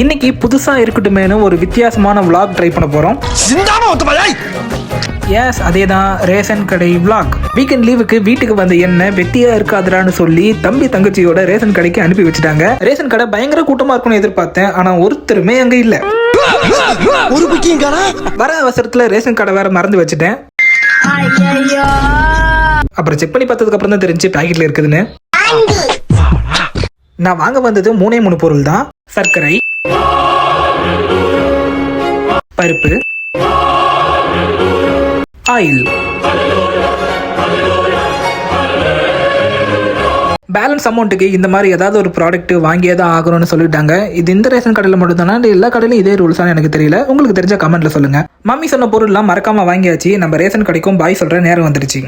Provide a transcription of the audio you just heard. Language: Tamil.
இன்னைக்கு புதுசா இருக்கட்டுமேனு ஒரு வித்தியாசமான vlog ட்ரை பண்ண போறோம். எஸ், அதேதான் ரேஷன் கடை vlog. வீக்கெண்ட் லீவுக்கு வீட்டுக்கு வந்த என்ன வெட்டியா இருக்காதுரான்னு சொல்லி தம்பி தங்கச்சியோட ரேஷன் கடைக்கு அனுப்பி வச்சுட்டாங்க. ரேஷன் கடை பயங்கர கூட்டமா இருக்கும்னு எதிர்பார்த்தேன், ஆனா ஒருத்தருமே அங்க இல்ல. வர அவசரத்துல ரேஷன் கடை வேற மறந்து வச்சுட்டேன். அப்புறம் செக் பண்ணி பார்த்ததுக்கு அப்புறம் தான் தெரிஞ்சு பாக்கெட்ல இருக்குதுன்னு. நான் வாங்க வந்தது 3 பொருள் தான். சர்க்கரை, பருப்பு, ஆயில். பேலன்ஸ் அமௌண்ட்டுக்கு இந்த மாதிரி ஏதாவது ஒரு ப்ராடக்ட் வாங்கியே தான் ஆகணும்னு சொல்லிட்டாங்க. இது இந்த ரேஷன் கடையில் மட்டும் தானே, எல்லா கடையிலும் இதே ரூல்ஸானு எனக்கு தெரியல. உங்களுக்கு தெரிஞ்ச கமெண்ட்ல சொல்லுங்க. மம்மி சொன்ன பொருள்லாம் மறக்காம வாங்கியாச்சு. நம்ம ரேஷன் கடைக்கும் பாய் சொல்ற நேரம் வந்துருச்சு.